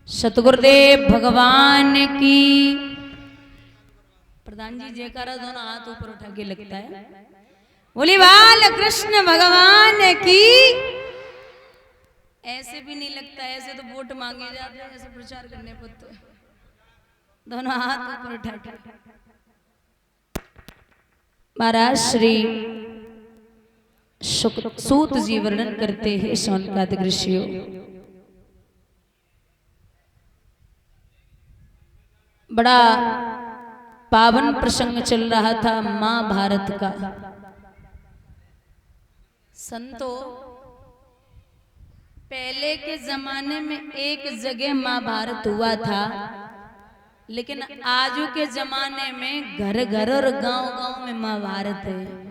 सतगुरुदेव भगवान की। प्रधान जी जयकारा दोनों हाथ ऊपर उठा के लगता है। बोली बाल कृष्ण भगवान की। ऐसे भी नहीं लगता, ऐसे तो वोट मांगे जाते हैं, ऐसे प्रचार करने पर तो दोनों हाथ ऊपर उठा के। महाराज श्री सूत जी वर्णन करते हैं शौनकादिक ऋषियों। बड़ा पावन प्रसंग चल रहा था महाभारत का। संतो पहले के जमाने में एक जगह महाभारत हुआ था, लेकिन आज के जमाने में घर घर और गांव गांव में महाभारत है।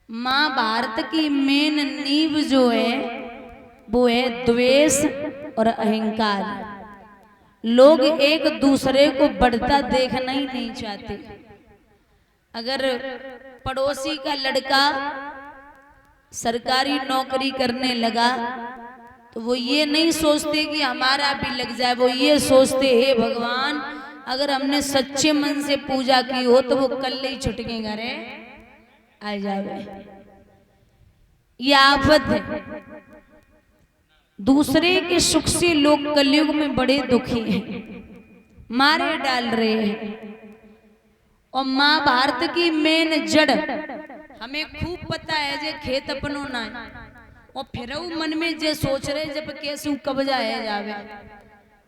महाभारत की मेन नींव जो है वो है द्वेष और अहंकार। लोग एक दूसरे को बढ़ता देखना ही नहीं चाहते। अगर पड़ोसी का लड़का सरकारी नौकरी करने लगा तो वो ये नहीं सोचते कि हमारा भी लग जाए, वो ये सोचते हे भगवान अगर हमने सच्चे मन से पूजा की हो तो वो कल ही छुट के घरे आ जाए। ये आफत है। दूसरे के सुख से लोग कलयुग में बड़े दुखी हैं, मारे डाल रहे हैं। और महाभारत की मेन जड़ हमें खूब पता है, जे खेत अपनो ना और फिर मन में जे सोच रहे जब कैसे कब्जा है जावे,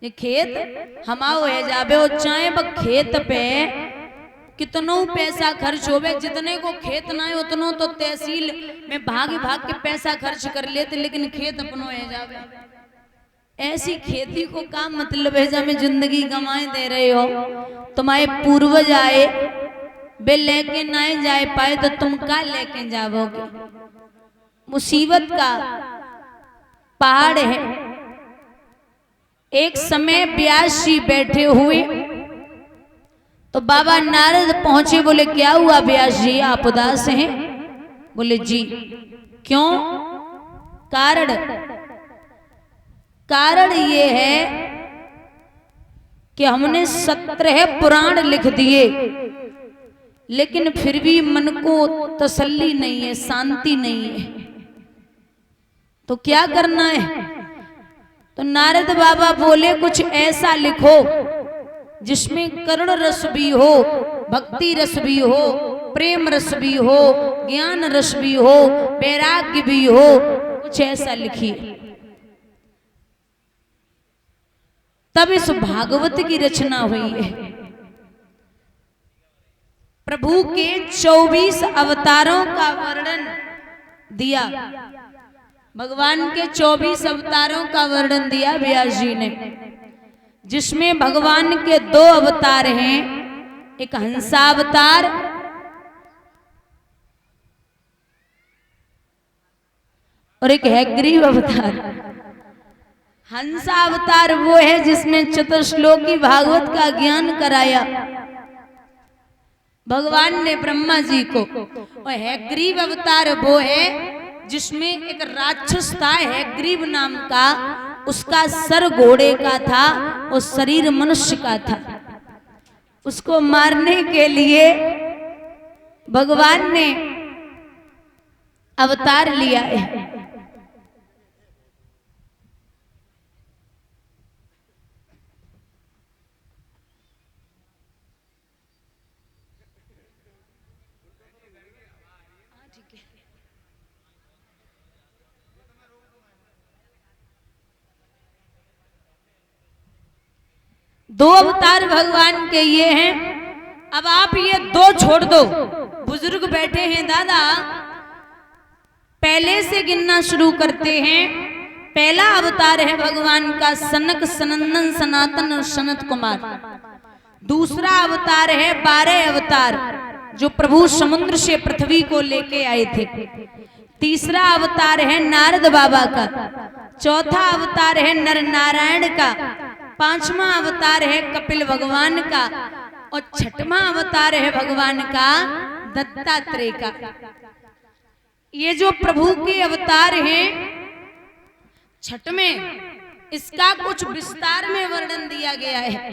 ये खेत हमाओ है जावे। और चाहे वह खेत पे कितनो पैसा खर्च होवे, जितने को खेत ना है उतनो तो तहसील में भाग भाग के पैसा खर्च कर लेते, लेकिन खेत अपनो है जावे। ऐसी खेती को का मतलब है जब में जिंदगी गंवाए दे रहे हो। तुम्हारे पूर्वज आए वे लेके ना जाए पाए तो तुम का लेके जाओगे। मुसीबत का पहाड़ है। एक समय व्यास जी बैठे हुए तो बाबा नारद पहुंचे। बोले क्या हुआ व्यास जी, आप उदास हैं? बोले जी। क्यों? कारण ये है कि हमने 17 पुराण लिख दिए, लेकिन फिर भी मन को तसल्ली नहीं है, शांति नहीं है। तो क्या करना है? तो नारद बाबा बोले कुछ ऐसा लिखो जिसमें करुण रस भी हो, भक्ति रस भी हो, प्रेम रस भी हो, ज्ञान रस भी हो, वैराग्य भी हो। कुछ ऐसा लिखिए। तब इस भागवत की रचना हुई है। प्रभु के 24 अवतारों का वर्णन दिया। भगवान के 24 अवतारों का वर्णन दिया व्यास जी ने, जिसमें भगवान के 2 अवतार हैं, एक हंसावतार और एक हैग्रीव अवतार। हंसावतार वो है जिसमें चतुर्श्लोकी भागवत का ज्ञान कराया भगवान ने ब्रह्मा जी को। और हैग्रीव अवतार वो है जिसमें एक राक्षस था हैग्रीव नाम का, उसका सर घोड़े का था और शरीर मनुष्य का था। उसको मारने के लिए भगवान ने अवतार लिया है। दो अवतार भगवान के ये हैं। अब आप ये 2 छोड़ दो। बुजुर्ग बैठे हैं दादा, पहले से गिनना शुरू करते हैं। पहला अवतार है भगवान का सनक, सनंदन, सनातन और सनत कुमार। दूसरा अवतार है 12 अवतार जो प्रभु समुद्र से पृथ्वी को लेके आए थे। तीसरा अवतार है नारद बाबा का। चौथा अवतार है नर नारायण का। 5वां अवतार है कपिल भगवान का। और 6वां अवतार है भगवान का दत्तात्रेय का। ये जो प्रभु के अवतार हैं, 6वें इसका कुछ विस्तार में वर्णन दिया गया है।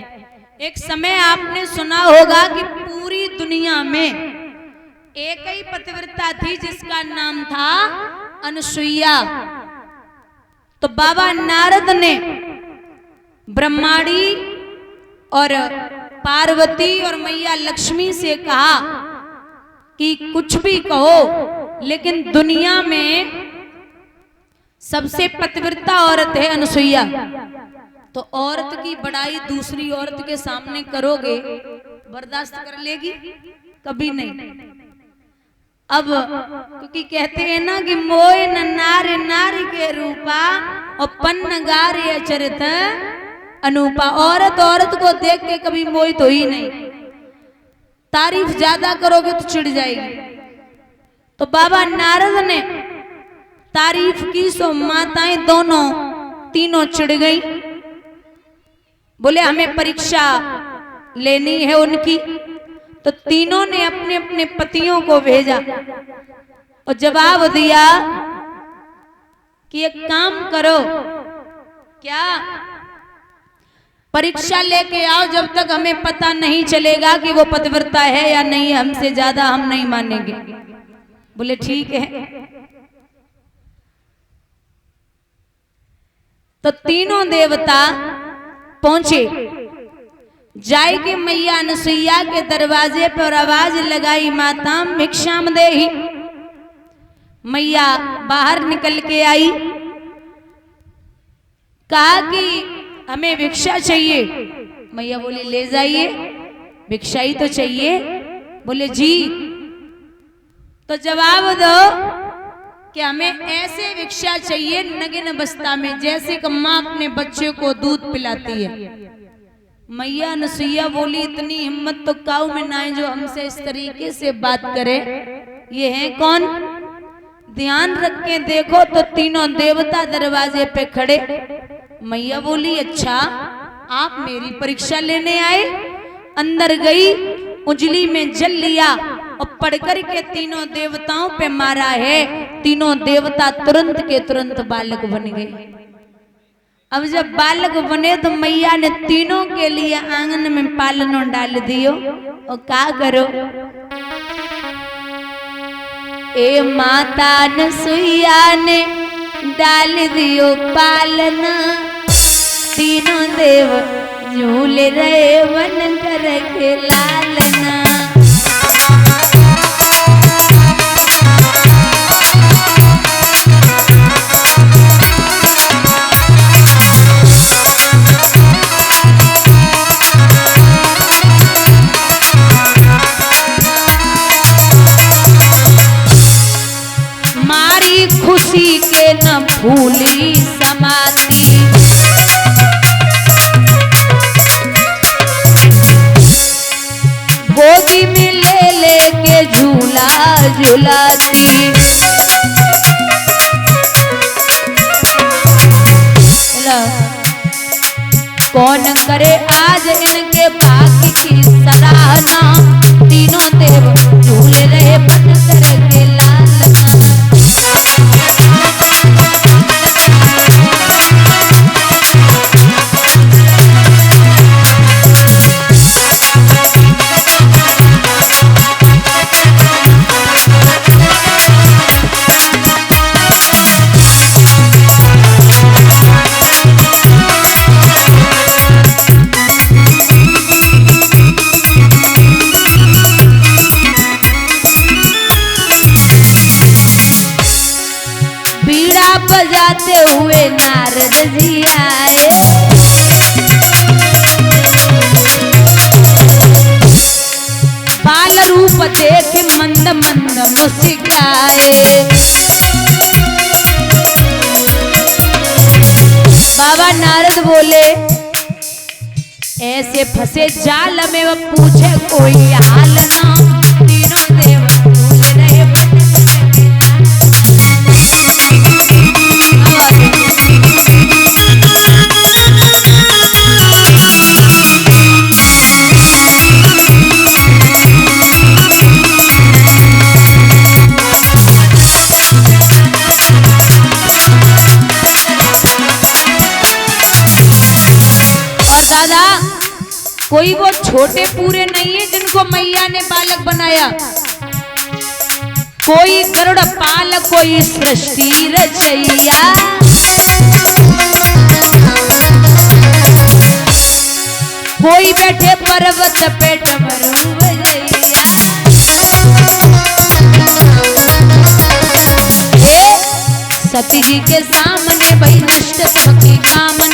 एक समय आपने सुना होगा कि पूरी दुनिया में एक ही पतिव्रता थी जिसका नाम था अनुसुईया। तो बाबा नारद ने ब्रह्माणी और पार्वती और मैया लक्ष्मी से कहा कि कुछ भी कहो, लेकिन दुनिया में सबसे पतिव्रता औरत है अनुसुईया। तो औरत की बड़ाई दूसरी औरत के सामने करोगे, बर्दाश्त कर लेगी? कभी नहीं। अब क्योंकि कहते हैं ना कि मोय न नारी नारी के रूपा और पन्न गारे अचरित अनूपा। औरत औरत को देख के कभी मोहित हो ही नहीं, तारीफ ज्यादा करोगे तो चिढ़ जाएगी। तो बाबा नारद ने तारीफ की सो माताएं दोनों तीनों चिढ़ गई। बोले हमें परीक्षा लेनी है उनकी। तो तीनों ने अपने अपने पतियों को भेजा और जवाब दिया कि एक काम करो, क्या परीक्षा लेके आओ, जब तक हमें पता नहीं चलेगा कि वो पतिव्रता है या नहीं, हमसे ज्यादा हम नहीं मानेंगे। बोले ठीक है। तो तीनों देवता पहुंचे, जाय के मैया अनुसुईया के दरवाजे पर आवाज लगाई, माताम भिक्षाम देहि। मैया बाहर निकल के आई, कहा कि हमें भिक्षा चाहिए। मैया बोली ले जाइए, भिक्षा ही तो चाहिए। बोले जी। तो जवाब दो कि हमें ऐसे भिक्षा चाहिए नगिन अवस्था में, जैसे कि माँ अपने बच्चे को दूध पिलाती है। मैया अनुसुईया बोली इतनी हिम्मत तो काऊ में ना है जो हमसे इस तरीके से बात करे। ये है कौन? ध्यान रख के देखो तो तीनों देवता दरवाजे पे खड़े। मैया बोली अच्छा आप मेरी परीक्षा लेने आए? अंदर गई, उंजली में जल लिया और पढ़कर के तीनों देवताओं पे मारा है। तीनों देवता तुरंत के तुरंत बालक बन गए। अब जब बालक बने तो मैया ने तीनों के लिए आंगन में पालनों डाल दियो। और क्या करो, ए माता अनुसुईया ने डाल दियो पालना। तीनों देव झूल रहे वन कर के लालना। खुशी के न भूली समाती, गोदी में ले लेके झूला झुलाती। कौन करे आज इनके भाग्य की सराहना। तीनों देव झूल रहे बन कर के लालना। बजाते हुए नारद जी आए। बाल रूप देख मंद मंद मुस्काए। बाबा नारद बोले ऐसे फंसे जाल में वो पूछे कोई हाल ना। तीनों देव झूल रहे कोई वो छोटे पूरे नहीं है जिनको मैया ने बालक बनाया। कोई गरुड़ पाल कोई सृष्टि रचैया। कोई बैठे पर्वत पे डमरू बजैया। सती जी के सामने भाई नष्ट सबकी कामना।